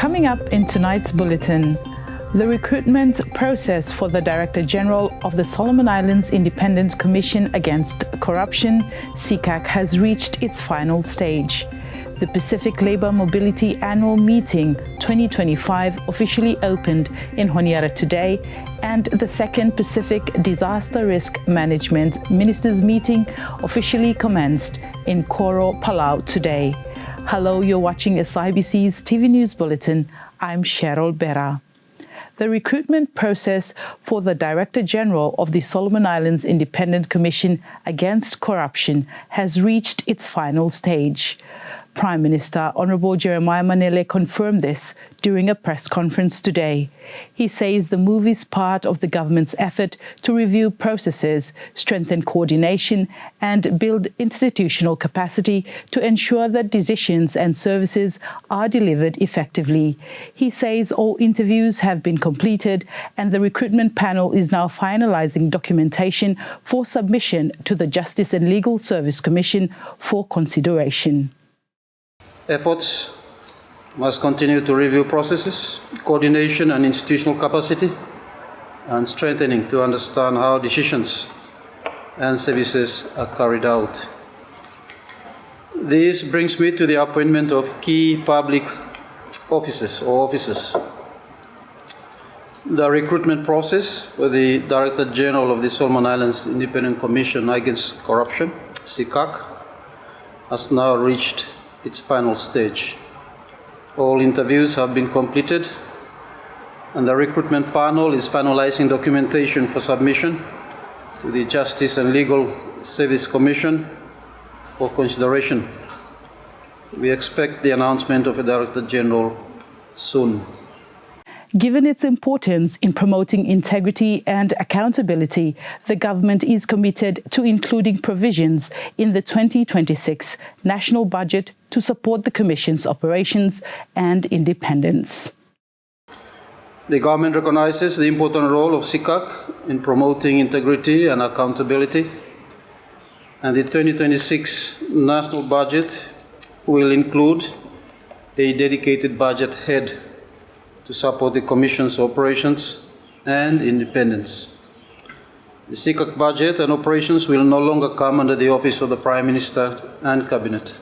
Coming up in tonight's bulletin, the recruitment process for the Director General of the Solomon Islands Independent Commission Against Corruption, SIICAC, has reached its final stage. The Pacific Labour Mobility Annual Meeting 2025 officially opened in Honiara today, and the second Pacific Disaster Risk Management Ministers Meeting officially commenced in Koro, Palau today. Hello, you're watching SIBC's TV News Bulletin. I'm Cheryl Berra. The recruitment process for the Director General of the Solomon Islands Independent Commission Against Corruption has reached its final stage. Prime Minister Honourable Jeremiah Manele confirmed this during a press conference today. He says the move is part of the government's effort to review processes, strengthen coordination, and build institutional capacity to ensure that decisions and services are delivered effectively. He says all interviews have been completed and the recruitment panel is now finalising documentation for submission to the Justice and Legal Service Commission for consideration. Efforts must continue to review processes, coordination and institutional capacity, and strengthening to understand how decisions and services are carried out. This brings me to the appointment of key public officers or officers. The recruitment process for the Director General of the Solomon Islands Independent Commission Against Corruption, SIICAC, has now reached its final stage. All interviews have been completed, and the recruitment panel is finalizing documentation for submission to the Justice and Legal Service Commission for consideration. We expect the announcement of a Director General soon. Given its importance in promoting integrity and accountability, the government is committed to including provisions in the 2026 national budget to support the Commission's operations and independence. The government recognizes the important role of SIICAC in promoting integrity and accountability, and the 2026 national budget will include a dedicated budget head to support the Commission's operations and independence. The SIICAC budget and operations will no longer come under the Office of the Prime Minister and Cabinet.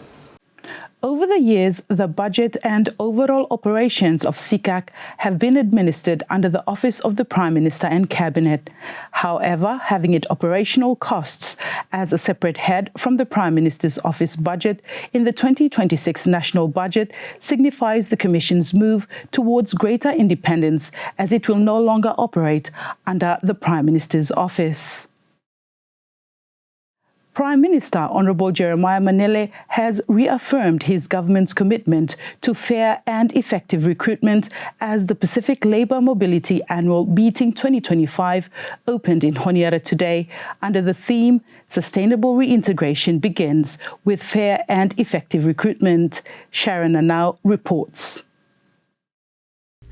Over the years, the budget and overall operations of SIICAC have been administered under the Office of the Prime Minister and Cabinet. However, having its operational costs as a separate head from the Prime Minister's Office budget in the 2026 national budget signifies the Commission's move towards greater independence, as it will no longer operate under the Prime Minister's Office. Prime Minister Honourable Jeremiah Manele has reaffirmed his government's commitment to fair and effective recruitment as the Pacific Labour Mobility Annual Meeting 2025 opened in Honiara today under the theme Sustainable Reintegration Begins with Fair and Effective Recruitment. Sharon Anau reports.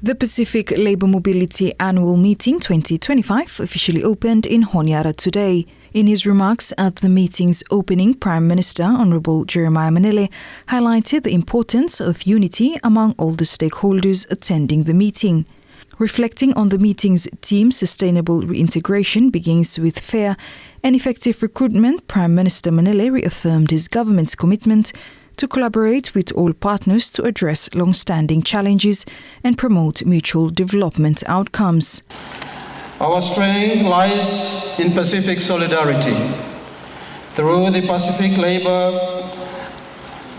The Pacific Labour Mobility Annual Meeting 2025 officially opened in Honiara today. In his remarks at the meeting's opening, Prime Minister Honourable Jeremiah Manele highlighted the importance of unity among all the stakeholders attending the meeting. Reflecting on the meeting's theme, Sustainable Reintegration Begins with Fair and Effective Recruitment, Prime Minister Manele reaffirmed his government's commitment to collaborate with all partners to address long-standing challenges and promote mutual development outcomes. Our strength lies in Pacific solidarity. Through the Pacific Labour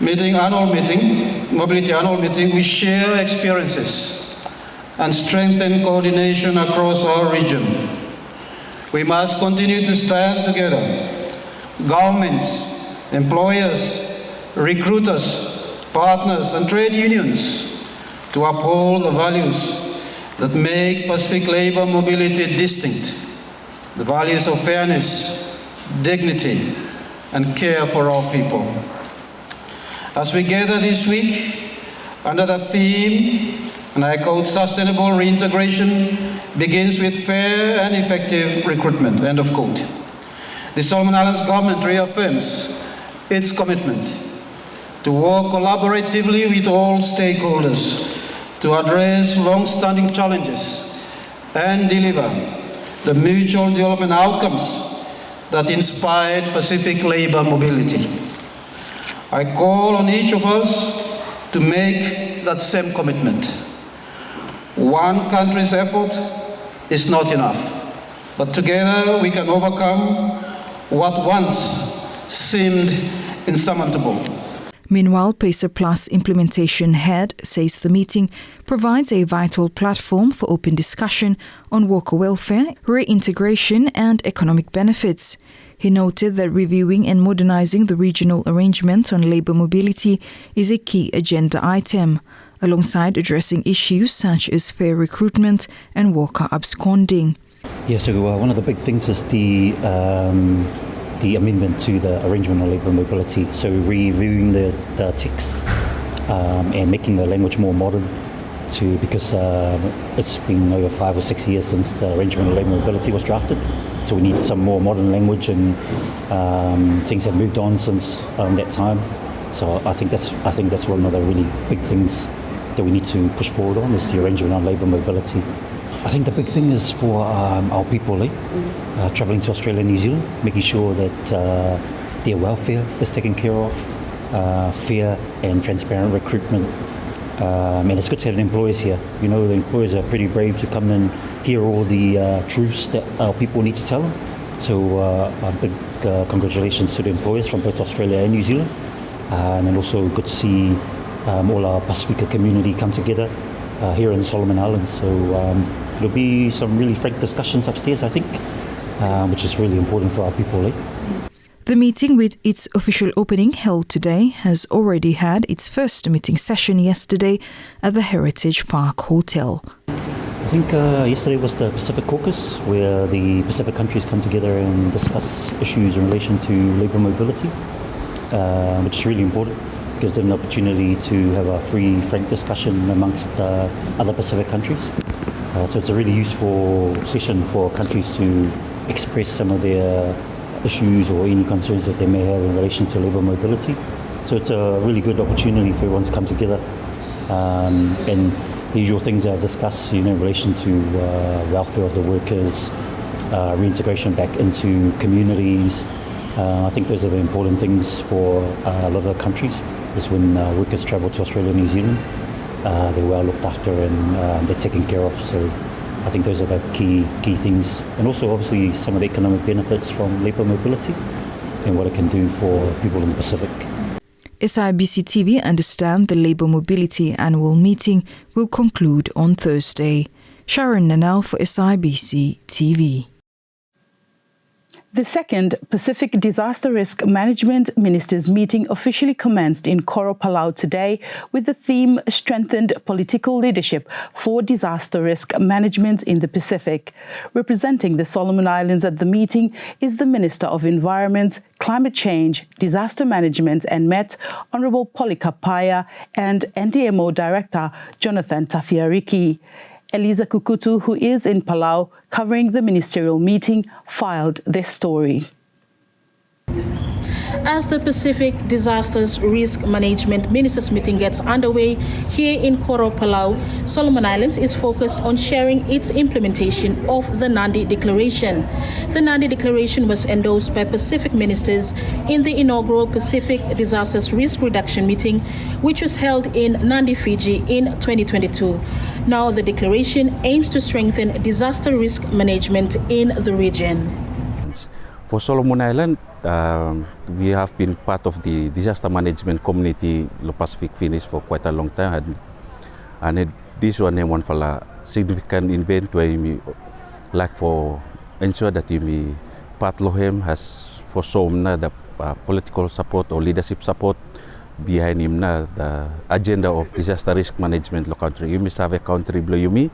Mobility Annual Meeting, we share experiences and strengthen coordination across our region. We must continue to stand together, governments, employers, recruiters, partners and trade unions, to uphold the values that make Pacific Labour mobility distinct, the values of fairness, dignity, and care for our people. As we gather this week under the theme, and I quote, Sustainable Reintegration Begins with Fair and Effective Recruitment, end of quote. The Solomon Islands government reaffirms its commitment to work collaboratively with all stakeholders to address long-standing challenges and deliver the mutual development outcomes that inspired Pacific labor mobility. I call on each of us to make that same commitment. One country's effort is not enough, but together we can overcome what once seemed insurmountable. Meanwhile, PACER Plus implementation head says the meeting provides a vital platform for open discussion on worker welfare, reintegration and economic benefits. He noted that reviewing and modernizing the regional arrangement on labor mobility is a key agenda item, alongside addressing issues such as fair recruitment and worker absconding. Yeah, so one of the big things is the amendment to the arrangement on labour mobility. So reviewing the text and making the language more modern because it's been over 5 or 6 years since the arrangement on labour mobility was drafted. So we need some more modern language, and things have moved on since that time. So I think that's one of the really big things that we need to push forward on, is the arrangement on labour mobility. I think the big thing is for our people travelling to Australia and New Zealand, making sure that their welfare is taken care of, fair and transparent recruitment. And it's good to have the employers here. You know, the employers are pretty brave to come and hear all the truths that our people need to tell them. So a big congratulations to the employers from both Australia and New Zealand. And also good to see all our Pasifika community come together here in the Solomon Islands. So there'll be some really frank discussions upstairs, I think, which is really important for our people. The meeting, with its official opening held today, has already had its first meeting session yesterday at the Heritage Park Hotel. I think yesterday was the Pacific Caucus, where the Pacific countries come together and discuss issues in relation to labour mobility, which is really important. Gives them an opportunity to have a free, frank discussion amongst other Pacific countries. So it's a really useful session for countries to express some of their issues or any concerns that they may have in relation to labour mobility. So it's a really good opportunity for everyone to come together. And the usual things are discussed, in relation to welfare of the workers, reintegration back into communities. I think those are the important things for a lot of the countries. Is when workers travel to Australia and New Zealand, they're well looked after and they're taken care of. So I think those are the key things. And also obviously some of the economic benefits from labour mobility and what it can do for people in the Pacific. SIBC TV understand the Labour Mobility Annual Meeting will conclude on Thursday. Sharon Nanal for SIBC TV. The second Pacific Disaster Risk Management Ministers meeting officially commenced in Koro, Palau today with the theme Strengthened Political Leadership for Disaster Risk Management in the Pacific. Representing the Solomon Islands at the meeting is the Minister of Environment, Climate Change, Disaster Management and Met, Honourable Polika Paya, and NDMO Director Jonathan Tafiariki. Eliza Kukutu, who is in Palau covering the ministerial meeting, filed this story. As the Pacific Disasters Risk Management Ministers meeting gets underway here in Koro, Palau, Solomon Islands is focused on sharing its implementation of the Nandi Declaration. The Nandi Declaration was endorsed by Pacific ministers in the inaugural Pacific Disasters Risk Reduction meeting, which was held in Nandi, Fiji in 2022. Now, the declaration aims to strengthen disaster risk management in the region. For Solomon Island, we have been part of the disaster management community in the Pacific Finish for quite a long time, and this one for a significant event where we like for ensure that we part of him has for some the political support or leadership support behind him the agenda of disaster risk management. Lo country you must have a country below you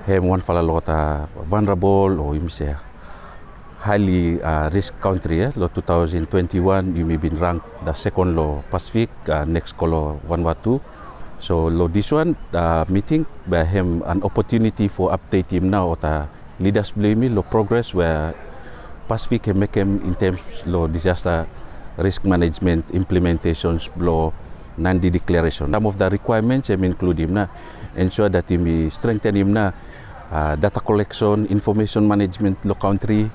him one for a lot vulnerable or you must say highly risk country. Lo 2021 you may be ranked the second law Pacific, next color Vanuatu. So lo this one meeting by him an opportunity for update him now the leaders blame me lo progress where Pacific can make him in terms lo disaster risk management implementations below Nandi Declaration. Some of the requirements include him ensure that we strengthen him na data collection, information management lo country.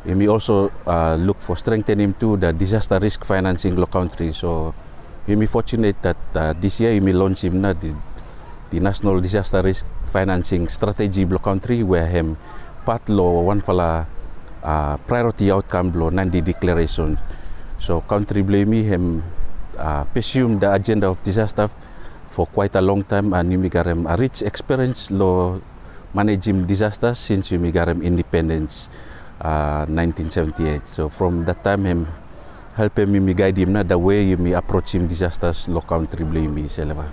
We also look for strengthening to the disaster risk financing lo country. So we fortunate that this year we launch him na the National Disaster Risk Financing Strategy lo country where him part lo one fala priority outcome lo nandi declaration. So country blame him pursue the agenda of disaster for quite a long time, and we got a rich experience lo managing disasters since we got independence 1978. So from that time him help him guide him na the way we approach him disasters lo country blame selama.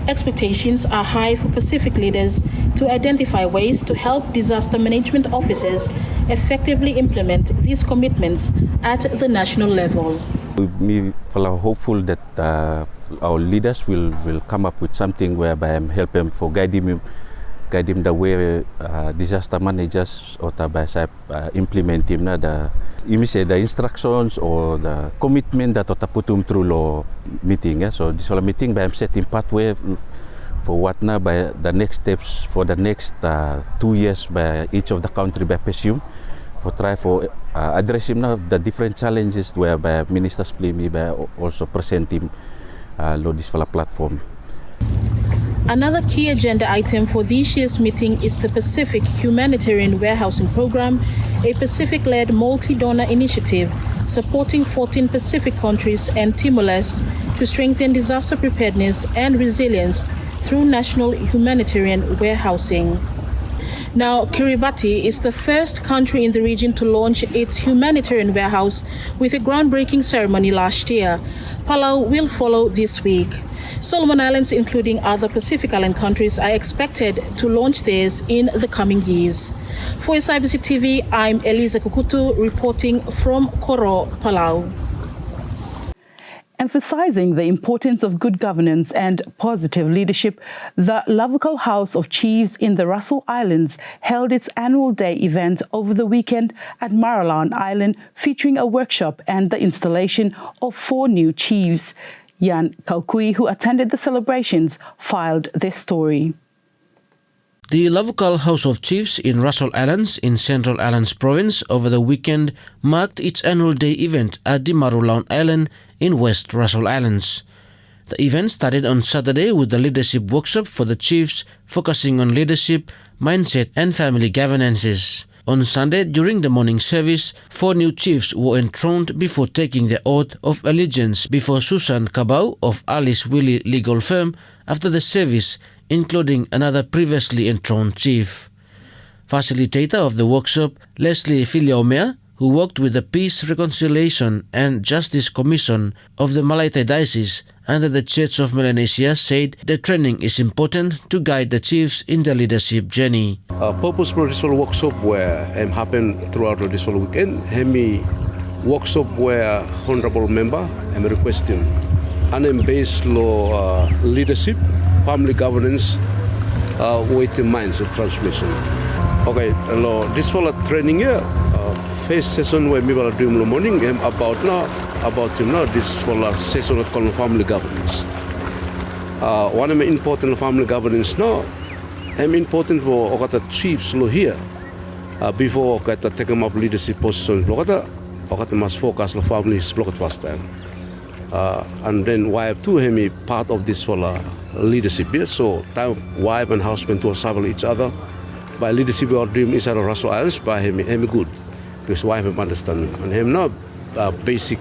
Expectations are high for Pacific leaders to identify ways to help disaster management officers effectively implement these commitments at the national level. We are hopeful that our leaders will come up with something whereby help them for guide him the way disaster managers or by implement him na the instructions or the commitment that put him through law meeting. So this whole meeting by setting pathway for what now by the next steps for the next 2 years by each of the country by pursue for try for addressing now the different challenges whereby ministers play me by also present him this platform. Another key agenda item for this year's meeting is the Pacific Humanitarian Warehousing Program, a Pacific-led multi-donor initiative supporting 14 Pacific countries and Timor-Leste to strengthen disaster preparedness and resilience through national humanitarian warehousing. Now, Kiribati is the first country in the region to launch its humanitarian warehouse with a groundbreaking ceremony last year. Palau will follow this week. Solomon Islands, including other Pacific Island countries, are expected to launch theirs in the coming years. For SIBC TV, I'm Eliza Kukutu reporting from Koro, Palau. Emphasizing the importance of good governance and positive leadership, the Lavukal House of Chiefs in the Russell Islands held its annual day event over the weekend at Maralan Island, featuring a workshop and the installation of 4 new chiefs. Yan Kaukui, who attended the celebrations, filed this story. The Lavukal House of Chiefs in Russell Islands in Central Islands Province over the weekend marked its annual day event at the Maralan Island in West Russell Islands. The event started on Saturday with the leadership workshop for the chiefs, focusing on leadership, mindset and family governances. On Sunday, during the morning service, 4 new chiefs were enthroned before taking the oath of allegiance before Susan Kabau of Alice Willie Legal Firm after the service, including another previously enthroned chief. Facilitator of the workshop, Leslie Filiaumea, who worked with the Peace, Reconciliation and Justice Commission of the Malaita Diocese under the Church of Melanesia, said the training is important to guide the chiefs in their leadership journey. Purpose for this whole workshop where happened throughout this whole weekend, hemi workshop where honorable member requesting and based law leadership, family governance, waiting mindset transmission. Okay, this whole training here. First session where we were doing in the morning about this for session that called family governance. One of the important family governance now, important for the chiefs here before taking up leadership position. We must focus on families first time, and then wife too part of this for leadership. Yes, so time wife and husband to serve each other by leadership or dream inside of Russell Islands by him good. Because wife have understand and him not basic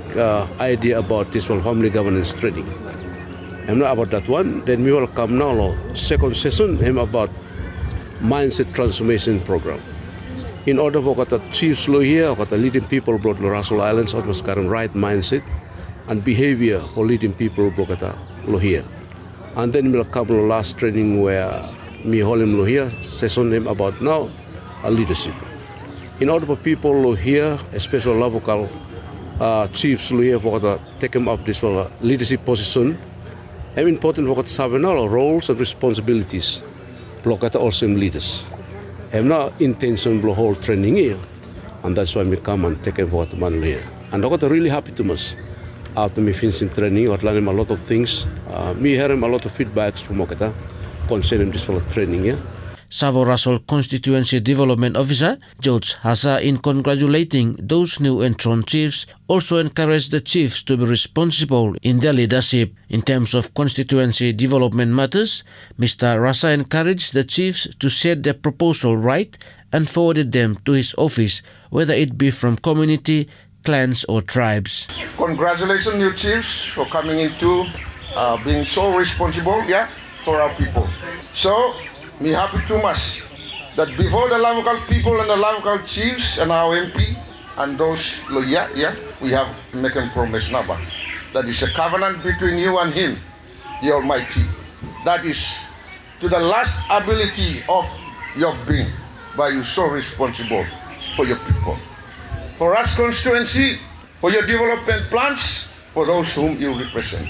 idea about this whole family governance training. I'm not about that one. Then we will come now second session him about mindset transformation program. In order for the chiefs here, the leading people brought the Russell Islands, it was got right mindset and behavior for leading people brought here. And then we'll come the last training where me hold him here session him about now leadership. In order for people here, especially Lavukal chiefs here, for to take them up this leadership position, it's important for to serve all roles and responsibilities. Block also leaders. Have no intention to whole training here, and that's why we come and take them for the man here. And I got really happy to us after me finishing training. I learned a lot of things. Me hearing a lot of feedbacks from Okata. concerning this for training. Yeah. Savo Russell Constituency Development Officer George Hassa, in congratulating those new enthroned chiefs, also encouraged the chiefs to be responsible in their leadership. In terms of constituency development matters, Mr. Rassa encouraged the chiefs to set their proposal right and forwarded them to his office, whether it be from community, clans or tribes. Congratulations, new chiefs, for coming into being so responsible, for our people. So, me happy too much that before the Lavukal people and the Lavukal chiefs and our MP and those, we have making promise now. That is a covenant between you and him, the Almighty. That is to the last ability of your being, by you so responsible for your people. For us constituency, for your development plans, for those whom you represent,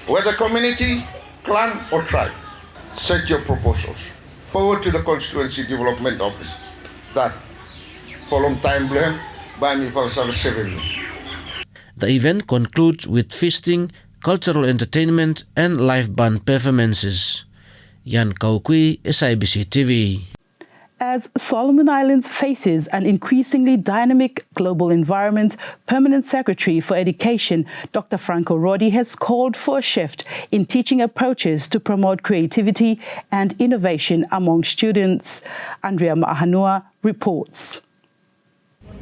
whether community, clan or tribe, set your proposals forward to the Constituency Development Office. That for long time blame by me for 7. The event concludes with feasting, cultural entertainment and live band performances. Yan Kaukui, SIBC TV. As Solomon Islands faces an increasingly dynamic global environment, Permanent Secretary for Education Dr. Franco Rodi has called for a shift in teaching approaches to promote creativity and innovation among students. Andrea Mahanua reports.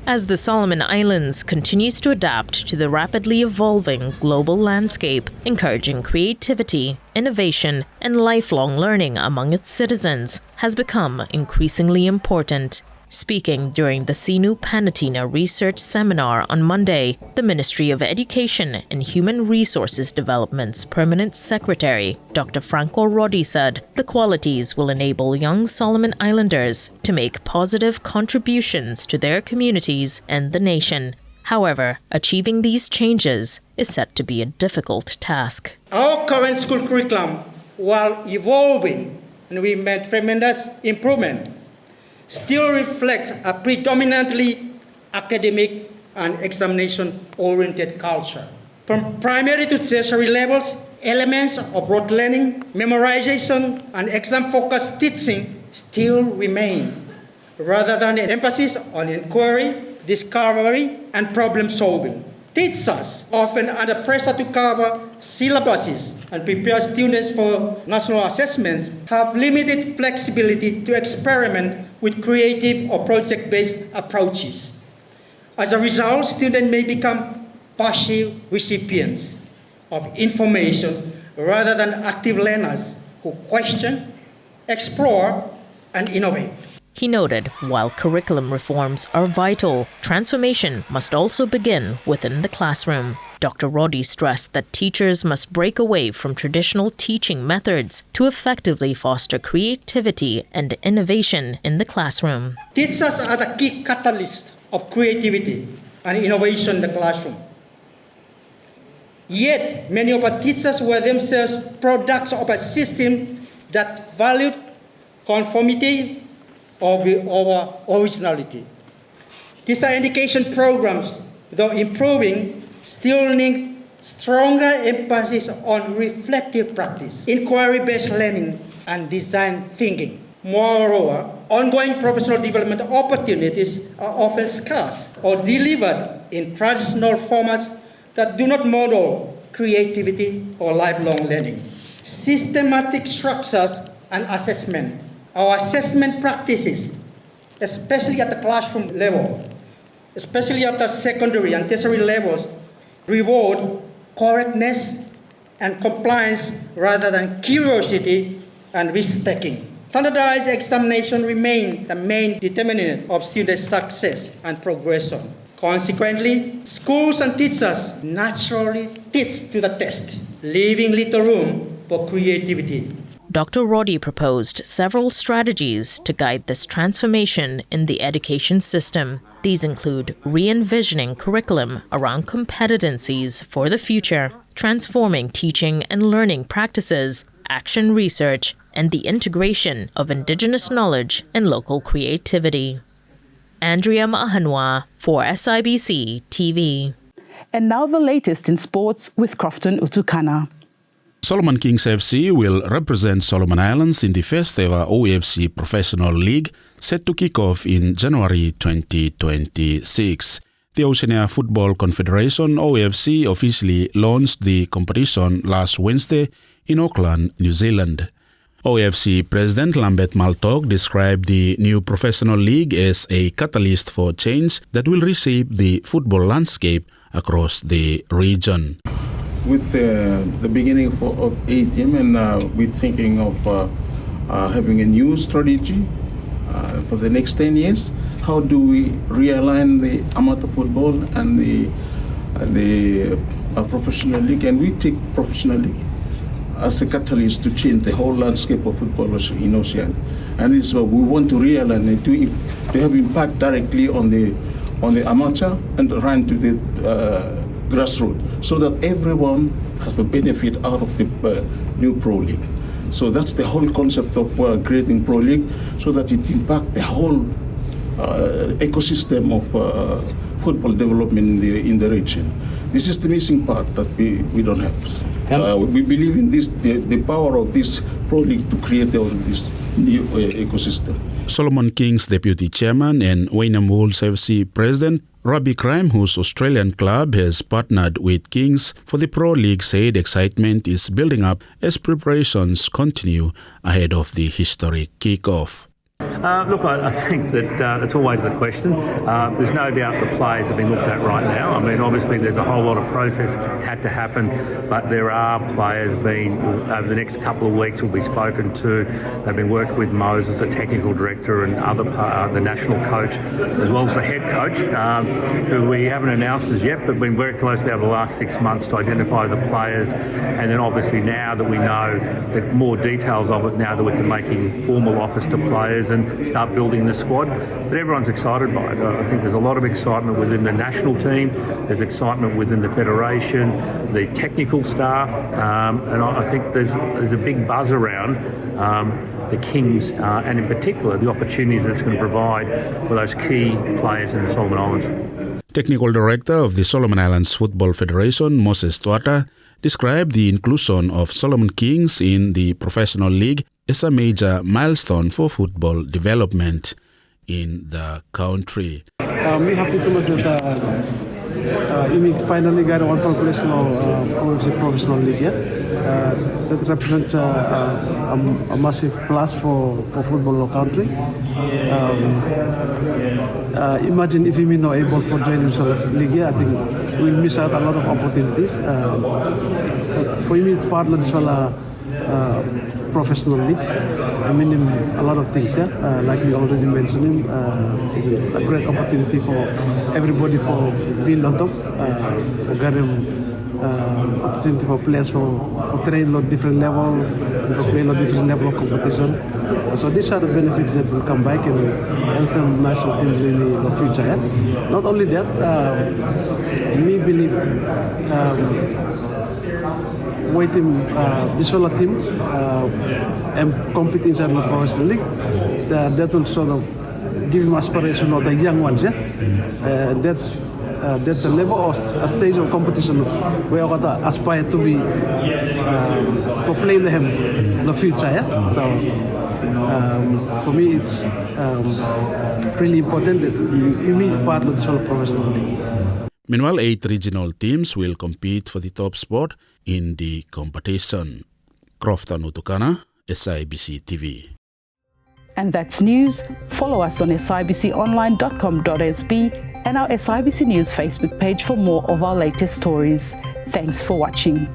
As the Solomon Islands continues to adapt to the rapidly evolving global landscape, encouraging creativity, innovation, and lifelong learning among its citizens has become increasingly important. Speaking during the Sinu Panatina Research Seminar on Monday, the Ministry of Education and Human Resources Development's Permanent Secretary, Dr. Franco Rodi, said the qualities will enable young Solomon Islanders to make positive contributions to their communities and the nation. However, achieving these changes is set to be a difficult task. Our current school curriculum, while evolving, and we made tremendous improvement, still reflects a predominantly academic and examination-oriented culture. From primary to tertiary levels, elements of rote learning, memorization, and exam-focused teaching still remain, rather than an emphasis on inquiry, discovery, and problem-solving. Teachers, often under pressure to cover syllabuses and prepare students for national assessments, have limited flexibility to experiment with creative or project-based approaches. As a result, students may become passive recipients of information rather than active learners who question, explore, and innovate. He noted, while curriculum reforms are vital, transformation must also begin within the classroom. Dr. Rodi stressed that teachers must break away from traditional teaching methods to effectively foster creativity and innovation in the classroom. Teachers are the key catalyst of creativity and innovation in the classroom. Yet, many of our teachers were themselves products of a system that valued conformity over originality. Teacher education programs, though improving, still need stronger emphasis on reflective practice, inquiry-based learning, and design thinking. Moreover, ongoing professional development opportunities are often scarce or delivered in traditional formats that do not model creativity or lifelong learning. Systematic structures and assessment. Our assessment practices, especially at the classroom level, especially at the secondary and tertiary levels, reward correctness and compliance rather than curiosity and risk-taking. Standardized examination remain the main determinant of student success and progression. Consequently, schools and teachers naturally teach to the test, leaving little room for creativity. Dr. Rodi proposed several strategies to guide this transformation in the education system. These include re-envisioning curriculum around competencies for the future, transforming teaching and learning practices, action research, and the integration of Indigenous knowledge and local creativity. Andrea Mahanwa for SIBC TV. And now the latest in sports with Crofton Utukana. Solomon Kings FC will represent Solomon Islands in the first ever OFC Professional League set to kick off in January 2026. The Oceania Football Confederation OFC officially launched the competition last Wednesday in Auckland, New Zealand. OFC President Lambert Maltog described the new professional league as a catalyst for change that will reshape the football landscape across the region. With the beginning of ATM and we're thinking of having a new strategy for the next 10 years. How do we realign the amateur football and the professional league? And we take professional league as a catalyst to change the whole landscape of football in Oceania. And so we want to realign it to have impact directly on the amateur and run to the grassroots, so that everyone has the benefit out of the new Pro League. So that's the whole concept of creating Pro League, so that it impacts the whole ecosystem of football development in the region. This is the missing part that we don't have. We believe in this, the power of this Pro League to create this new ecosystem. Solomon Kings Deputy Chairman and Wainam Wolves FC President Robbie Crime, whose Australian club has partnered with Kings for the Pro League, said excitement is building up as preparations continue ahead of the historic kick-off. Look, I think that it's always the question. There's no doubt the players have been looked at right now. I mean, obviously there's a whole lot of process had to happen, but there are players being, over the next couple of weeks, will be spoken to. They've been working with Moses, the technical director, and the national coach, as well as the head coach, who we haven't announced as yet, but been very closely over the last 6 months to identify the players. And then obviously now that we know the more details of it, now that we can make formal offers to players and start building the squad. But everyone's excited by it. I think there's a lot of excitement within the national team. There's excitement within the federation, the technical staff, and I think there's a big buzz around the Kings, and in particular the opportunities that it's going to provide for those key players in the Solomon Islands. Technical Director of the Solomon Islands Football Federation, Moses Tuata, described the inclusion of Solomon Kings in the professional league as a major milestone for football development in the country. We're happy too much that we finally got one professional league. That represents a massive plus for football in the country. Imagine if we not able to join the league, I think we'll miss out a lot of opportunities. For me, part of this professional league, I mean a lot of things, like we already mentioned, it's a great opportunity for everybody for being on top, for getting opportunity for players for train at different level, for play at different level of competition. So these are the benefits that will come back and help them national teams in the future. Not only that, we believe waiting this whole team and competing inside the professional league, that will sort of give him aspiration of the young ones. That's a level or a stage of competition where I aspire to be for playing them in the future. So for me, it's really important that you be part of this whole professional league. Meanwhile, 8 regional teams will compete for the top spot in the competition. Crofton Utukana, SIBC TV. And that's news. Follow us on sibconline.com.sb and our SIBC News Facebook page for more of our latest stories. Thanks for watching.